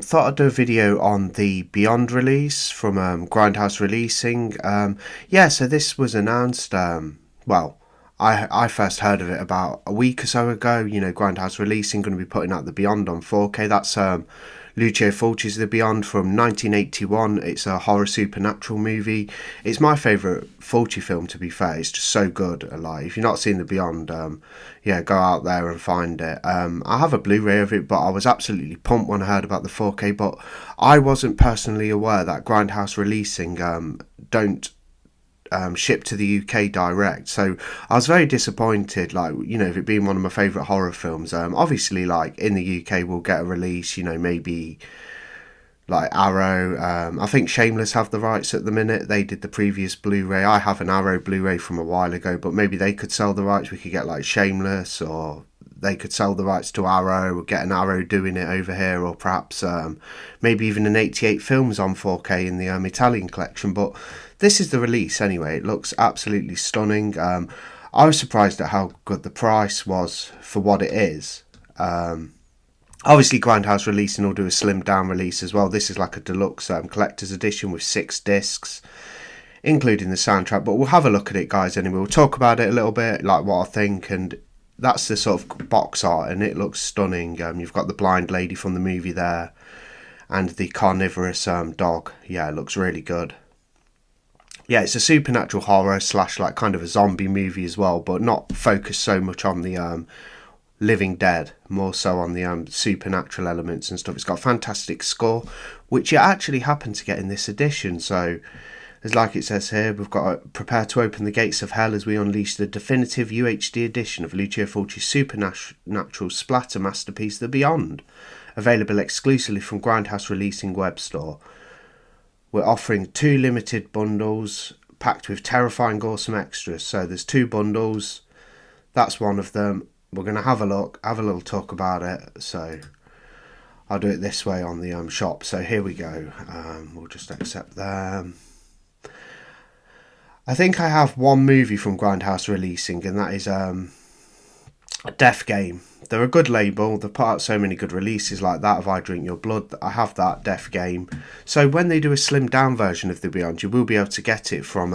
Thought I'd do a video on the Beyond release from Grindhouse Releasing. Yeah, so this was announced. Well, I first heard of it about a week or so ago. Grindhouse Releasing going to be putting out the Beyond on 4K. That's Lucio Fulci's The Beyond from 1981. It's a horror supernatural movie. It's my favourite Fulci film, to be fair. It's just so good. Like, if you've not seen The Beyond, yeah, go out there and find it. I have a Blu-ray of it, but I was absolutely pumped when I heard about the 4K. But I wasn't personally aware that Grindhouse Releasing don't shipped to the UK direct, so I was very disappointed. Like, if it being one of my favourite horror films, obviously, like, in the UK we'll get a release, maybe like Arrow. I think Shameless have the rights at the minute. They did the previous Blu-ray. I have an Arrow Blu-ray from a while ago, but maybe they could sell the rights. We could get like Shameless, or they could sell the rights to Arrow, or get an Arrow doing it over here, or perhaps maybe even an 88 Films on 4K in the Italian collection. But this is the release anyway. It looks absolutely stunning. I was surprised at how good the price was for what it is. Obviously, Grindhouse Releasing will do a slimmed down release as well. This is like a deluxe collector's edition with 6 discs, including the soundtrack. But we'll have a look at it, guys, anyway. We'll talk about it a little bit, like what I think, and that's the sort of box art, and it looks stunning. You've got the blind lady from the movie there, and the carnivorous dog. Yeah, it looks really good. Yeah, it's a supernatural horror slash like kind of a zombie movie as well, but not focused so much on the living dead, more so on the supernatural elements and stuff. It's got a fantastic score, which it actually happened to get in this edition. So, as like it says here, we've got to prepare to open the gates of hell as we unleash the definitive UHD edition of Lucio Fulci's supernatural splatter masterpiece, The Beyond, available exclusively from Grindhouse Releasing web store. We're offering 2 limited bundles packed with terrifying awesome extras. So there's 2 bundles. That's one of them. We're going to have a look, have a little talk about it. So I'll do it this way on the shop. So here we go. We'll just accept them. I think I have one movie from Grindhouse Releasing, and that is a Death Game. They're a good label. They've put out so many good releases like that of I Drink Your Blood. I have that Death Game. So when they do a slimmed down version of The Beyond, you will be able to get it from,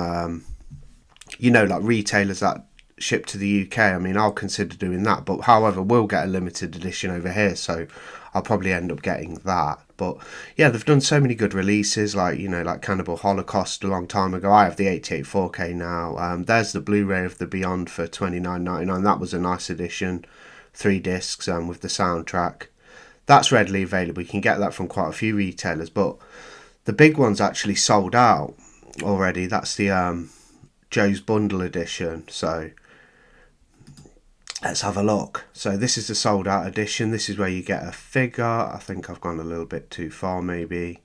like retailers that ship to the UK. I mean, I'll consider doing that. But however, we'll get a limited edition over here. So I'll probably end up getting that. But yeah, they've done so many good releases, like, like Cannibal Holocaust a long time ago. I have the 88 4K now. There's the Blu-ray of The Beyond for $29.99. That was a nice edition. 3 discs with the soundtrack. That's readily available. You can get that from quite a few retailers, but the big one's actually sold out already. That's the Joe's Bundle edition. So let's have a look. So this is the sold out edition. This is where you get a figure. I think I've gone a little bit too far maybe.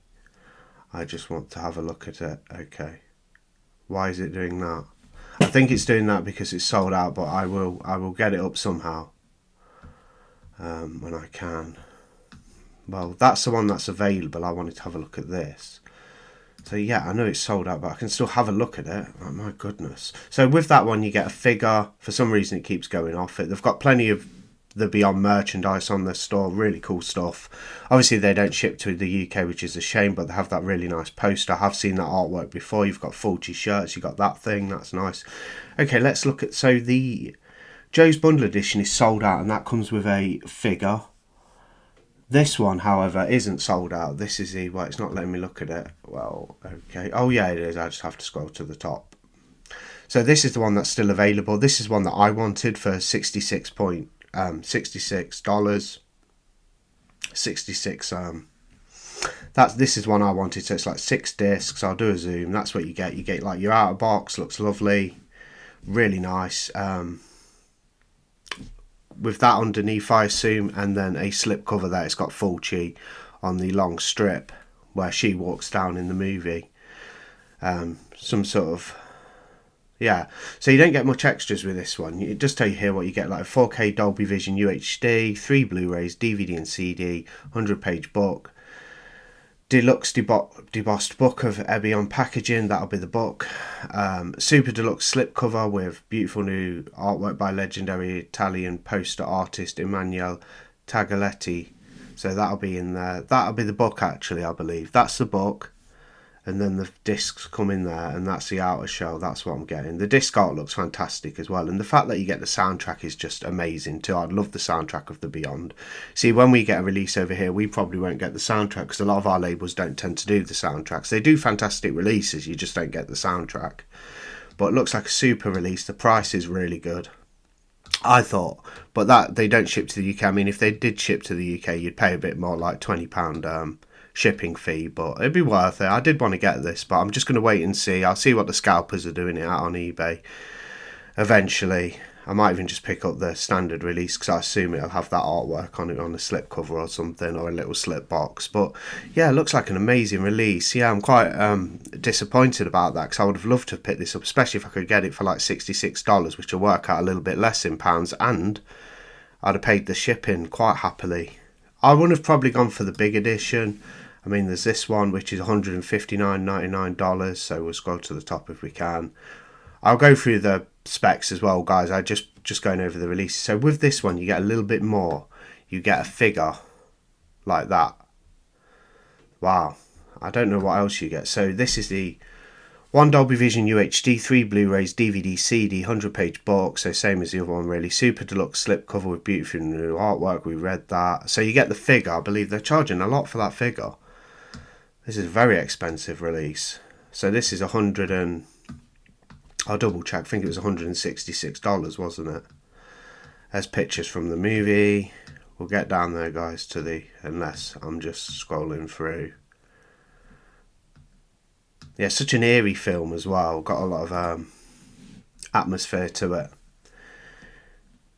I just want to have a look at it. Okay. Why is it doing that? I think it's doing that because it's sold out, but I will get it up somehow. When I can. Well, that's the one that's available. I wanted to have a look at this. So yeah, I know it's sold out, but I can still have a look at it. Oh, my goodness. So with that one, you get a figure. For some reason, it keeps going off it. They've got plenty of the Beyond merchandise on their store. Really cool stuff. Obviously, they don't ship to the UK, which is a shame, but they have that really nice poster. I have seen that artwork before. You've got Fulci shirts. You've got that thing. That's nice. Okay, let's look at... So the Joe's Bundle edition is sold out, and that comes with a figure. This one, however, isn't sold out. This is the... Well, it's not letting me look at it. Well, okay. Oh, yeah, it is. I just have to scroll to the top. So this is the one that's still available. This is one that I wanted for $66. 66. This is one I wanted. So it's like 6 discs. I'll do a zoom. That's what you get. You get like your outer box. Looks lovely. Really nice. With that underneath, I assume, and then a slip cover there. It's got Fulci on the long strip where she walks down in the movie. Some sort of... Yeah, so you don't get much extras with this one. It does tell you here what you get, like a 4K Dolby Vision UHD, 3 Blu-rays, DVD and CD, 100-page book, deluxe debossed book of Ebion packaging. That'll be the book. Super deluxe slipcover with beautiful new artwork by legendary Italian poster artist Emanuele Tagaletti. So that'll be in there. That'll be the book, actually, I believe. That's the book. And then the discs come in there, and that's the outer shell. That's what I'm getting. The disc art looks fantastic as well, and the fact that you get the soundtrack is just amazing too. I'd love the soundtrack of the Beyond. See, when we get a release over here, we probably won't get the soundtrack because a lot of our labels don't tend to do the soundtracks. They do fantastic releases, you just don't get the soundtrack. But it looks like a super release. The price is really good, I thought, but that they don't ship to the UK. I mean, if they did ship to the UK, you'd pay a bit more, like £20 shipping fee, but it'd be worth it. I did want to get this, but I'm just going to wait and see. I'll see what the scalpers are doing it out on eBay eventually. I might even just pick up the standard release because I assume it'll have that artwork on it on a slip cover or something, or a little slip box. But yeah, it looks like an amazing release. Yeah, I'm quite disappointed about that because I would have loved to have picked this up, especially if I could get it for like $66, which will work out a little bit less in pounds, and I'd have paid the shipping quite happily. I would have probably gone for the big edition. I mean, there's this one, which is $159.99, so we'll scroll to the top if we can. I'll go through the specs as well, guys. I just going over the release. So with this one, you get a little bit more. You get a figure like that. Wow. I don't know what else you get. So this is the 1 Dolby Vision UHD, 3 Blu-rays, DVD, CD, 100-page book, so same as the other one really. Super deluxe slipcover with beautiful new artwork, we read that. So you get the figure. I believe they're charging a lot for that figure. This is a very expensive release. So this is I'll double check, I think it was $166, wasn't it? There's pictures from the movie. We'll get down there, guys, to the, unless I'm just scrolling through. Yeah, such an eerie film as well. Got a lot of atmosphere to it.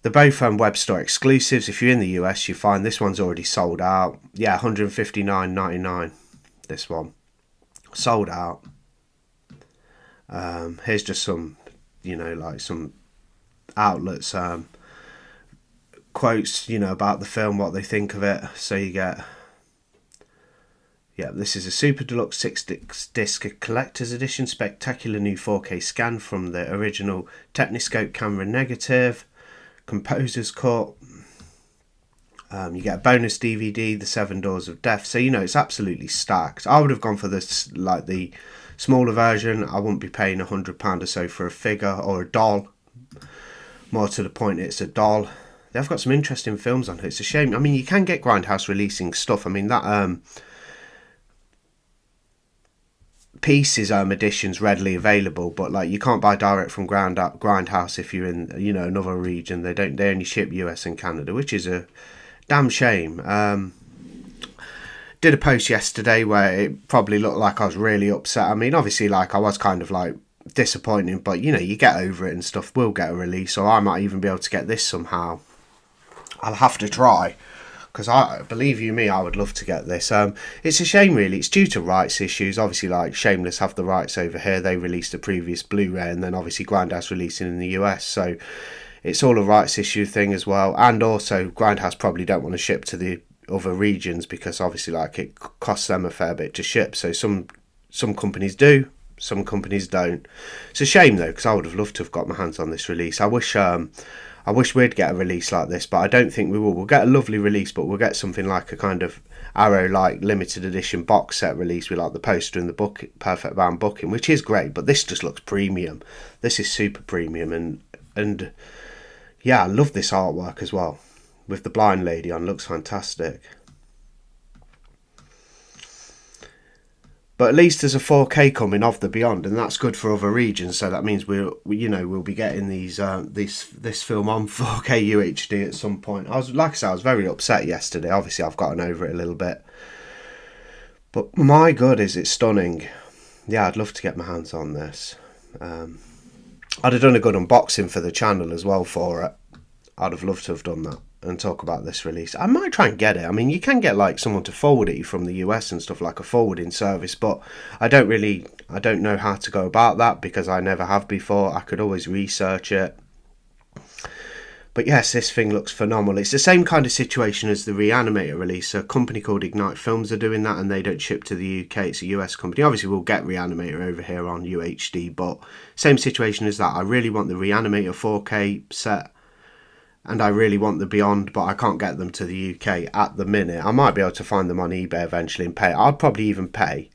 They're both web store exclusives. If you're in the US, you find this one's already sold out. Yeah, $159.99. This one sold out. Here's just some, like some outlets quotes, about the film, what they think of it. So you get, yeah, this is a super deluxe 6-disc collector's edition, spectacular new 4K scan from the original Techniscope camera negative, composer's cut. You get a bonus DVD, The 7 Doors of Death. So, it's absolutely stacked. I would have gone for this, like the smaller version. I wouldn't be paying £100 or so for a figure or a doll. More to the point, it's a doll. They've got some interesting films on it. It's a shame. I mean, you can get Grindhouse releasing stuff. I mean, that pieces editions readily available, but like you can't buy direct from Grindhouse if you're in another region. They only ship US and Canada, which is a damn shame. Did a post yesterday where it probably looked like I was really upset. I mean, obviously, like I was kind of like disappointed, but you get over it and stuff. We'll get a release, or I might even be able to get this somehow. I'll have to try, because I believe you me, I would love to get this. It's a shame really. It's due to rights issues. Obviously, like Shameless have the rights over here. They released a previous Blu-ray, and then obviously Grindhouse releasing in the US. So it's all a rights issue thing as well. And also Grindhouse probably don't want to ship to the other regions because obviously like it costs them a fair bit to ship. So some companies do, some companies don't. It's a shame though, because I would have loved to have got my hands on this release. I wish we'd get a release like this, but I don't think we will. We'll get a lovely release, but we'll get something like a kind of Arrow-like limited edition box set release with like the poster and the book, perfect bound booking, which is great, but this just looks premium. This is super premium, and yeah, I love this artwork as well. With the blind lady on, looks fantastic. But at least there's a 4K coming of the Beyond, and that's good for other regions. So that means we'll be getting this film on 4K UHD at some point. I was very upset yesterday. Obviously, I've gotten over it a little bit. But my God, is it stunning? Yeah, I'd love to get my hands on this. I'd have done a good unboxing for the channel as well for it. I'd have loved to have done that and talk about this release. I might try and get it. I mean, you can get like someone to forward it from the US and stuff, like a forwarding service, but I don't know how to go about that because I never have before. I could always research it. But yes, this thing looks phenomenal. It's the same kind of situation as the Reanimator release. A company called Ignite Films are doing that, and they don't ship to the UK. It's a US company. Obviously, we'll get Reanimator over here on UHD, but same situation as that. I really want the Reanimator 4K set. and I really want the Beyond, but I can't get them to the UK at the minute. I might be able to find them on eBay eventually and pay. I'd probably even pay,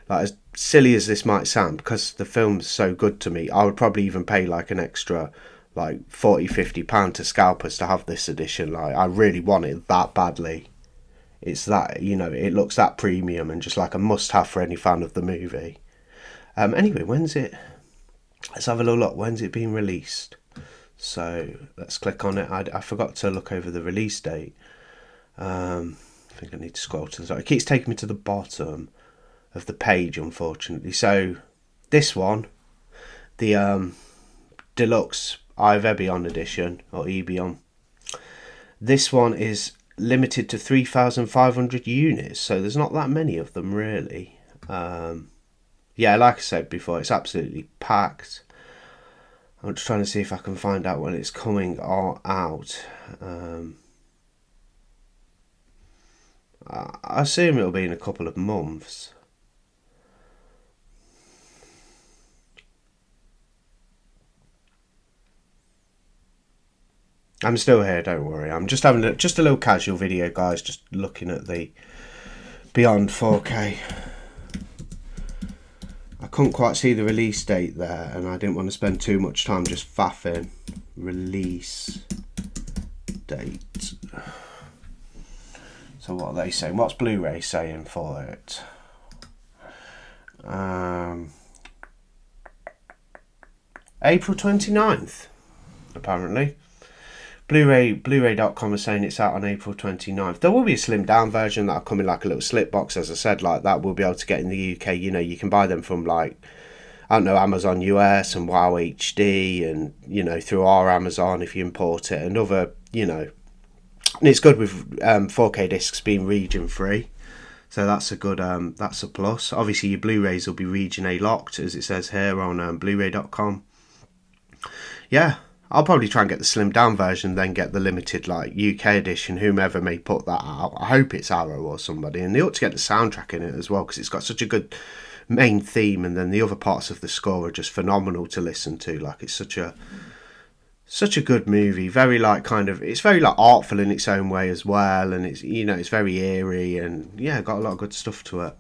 like, as silly as this might sound, because the film's so good to me, I would probably even pay like an extra like 40-50 pound to scalpers to have this edition. Like, I really want it that badly. It's that, you know, it looks that premium and just like a must have for any fan of the movie. Anyway, when's it? Let's have a little look. When's it being released? So let's click on it. I forgot to look over the release date. I think I need to scroll to the top. It keeps taking me to the bottom of the page, unfortunately. So this one, the deluxe Evian edition, or Evian, this one is limited to 3,500 units, so there's not that many of them really. Yeah, like I said before, it's absolutely packed. I'm just trying to see if I can find out when it's coming out. I assume it'll be in a couple of months. I'm still here, don't worry. I'm just having just a little casual video, guys, just looking at the Beyond 4K. I couldn't quite see the release date there, and I didn't want to spend too much time just faffing. Release date. So what are they saying? What's Blu-ray saying for it? April 29th, apparently. Blu-ray.com is saying it's out on April 29th. There will be a slimmed down version that'll come in like a little slip box, as I said, like that we'll be able to get in the UK. You know, you can buy them from like, I don't know, Amazon US and Wow HD, and, you know, through our Amazon if you import it, and other, you know. And it's good with 4K discs being region free. So that's a good, that's a plus. Obviously your Blu-rays will be region A locked, as it says here on Blu-ray.com. Yeah. I'll probably try and get the slimmed down version, then get the limited like UK edition, whomever may put that out. I hope it's Arrow or somebody, and they ought to get the soundtrack in it as well, because it's got such a good main theme, and then the other parts of the score are just phenomenal to listen to. Like, it's such a good movie, very like kind of, it's very like artful in its own way as well, and it's, you know, it's very eerie, and yeah, got a lot of good stuff to it.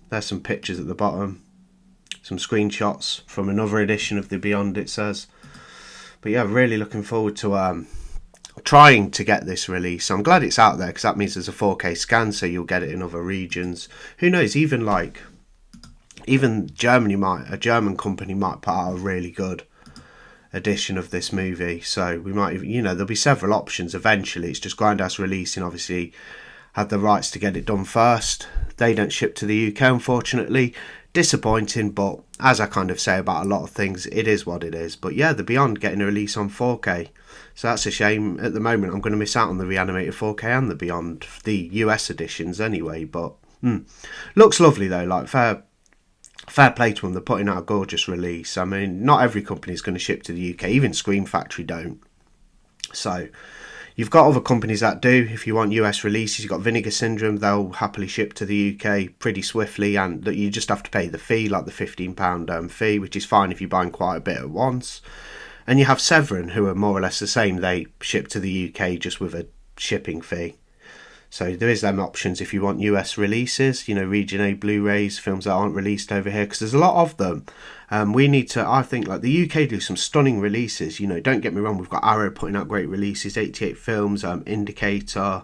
There's some pictures at the bottom, some screenshots from another edition of the Beyond, it says. But yeah, really looking forward to trying to get this release. I'm glad it's out there, because that means there's a 4K scan, so you'll get it in other regions. Who knows, even Germany a German company might put out a really good edition of this movie. So we might even, you know, there'll be several options eventually. It's just Grindhouse Releasing obviously had the rights to get it done first. They don't ship to the UK, unfortunately. Disappointing, but as I kind of say about a lot of things, it is what it is. But yeah, the Beyond getting a release on 4K, so that's a shame. At the moment I'm going to miss out on the reanimated 4K and the Beyond, the US editions anyway. But looks lovely though. Like, fair play to them, they're putting out a gorgeous release. I mean, not every company is going to ship to the UK, even Scream Factory don't. So you've got other companies that do. If you want US releases, you've got Vinegar Syndrome. They'll happily ship to the UK pretty swiftly, and that you just have to pay the fee, like the £15 fee, which is fine if you're buying quite a bit at once. And you have Severin, who are more or less the same. They ship to the UK just with a shipping fee. So there is them options if you want US releases, you know, Region A Blu-rays, films that aren't released over here, because there's a lot of them. We need to, I think, like the UK do some stunning releases. You know, don't get me wrong, we've got Arrow putting out great releases, 88 Films, Indicator,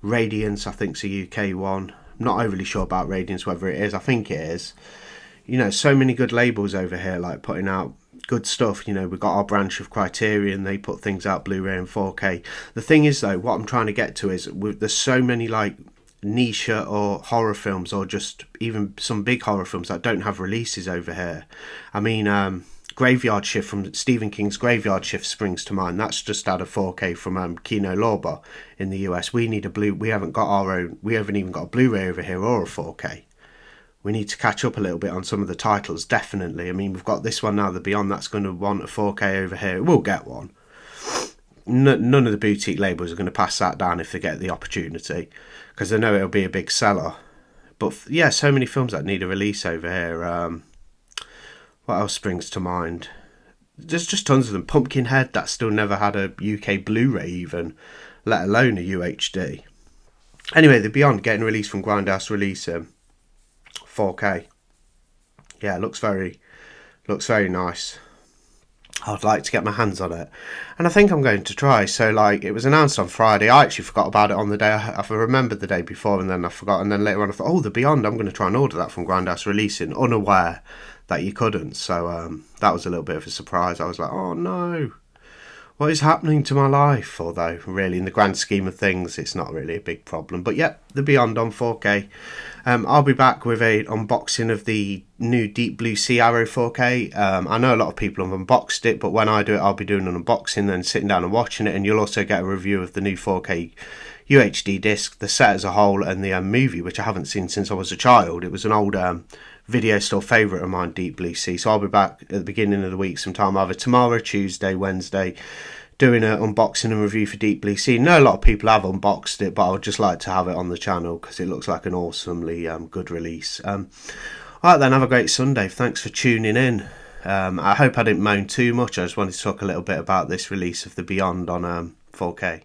Radiance, I think's a UK one. I'm not overly sure about Radiance, whether it is. I think it is. You know, so many good labels over here, like putting out good stuff. You know, we've got our branch of Criterion, they put things out Blu-ray and 4K. The thing is though, what I'm trying to get to is there's so many like niche or horror films, or just even some big horror films that don't have releases over here. I mean, Graveyard Shift from Stephen King's Graveyard Shift springs to mind. That's just out of 4K from Kino Lorber in the US. We need we haven't even got a Blu-ray over here or a 4K. We need to catch up a little bit on some of the titles, definitely. I mean, we've got this one now, The Beyond, that's going to want a 4K over here. We'll get one. None of the boutique labels are going to pass that down if they get the opportunity, because they know it'll be a big seller. But yeah, so many films that need a release over here. What else springs to mind? there's just tons of them. Pumpkinhead, that still never had a UK Blu-ray even, let alone a UHD. Anyway, the Beyond getting released from Grindhouse Releasing, 4K. Yeah, looks very nice. I'd like to get my hands on it, and I think I'm going to try. So, like, it was announced on Friday. I actually forgot about it on the day. I remembered the day before, and then I forgot. And then later on, I thought, oh, the Beyond. I'm going to try and order that from Grindhouse Releasing, unaware that you couldn't. So that was a little bit of a surprise. I was like, oh no, what is happening to my life? Although, really, in the grand scheme of things, it's not really a big problem. But yeah, the Beyond on 4K. I'll be back with an unboxing of the new Deep Blue Sea Arrow 4K. I know a lot of people have unboxed it, but when I do it, I'll be doing an unboxing, then sitting down and watching it, and you'll also get a review of the new 4K UHD disc, the set as a whole, and the movie, which I haven't seen since I was a child. It was an old video store favourite of mine, Deep Blue Sea. So I'll be back at the beginning of the week sometime, either tomorrow, Tuesday, Wednesday, doing an unboxing and review for Deep Blue Sea. I know a lot of people have unboxed it, but I would just like to have it on the channel because it looks like an awesomely good release. Alright then, have a great Sunday. Thanks for tuning in. I hope I didn't moan too much. I just wanted to talk a little bit about this release of the Beyond on 4K.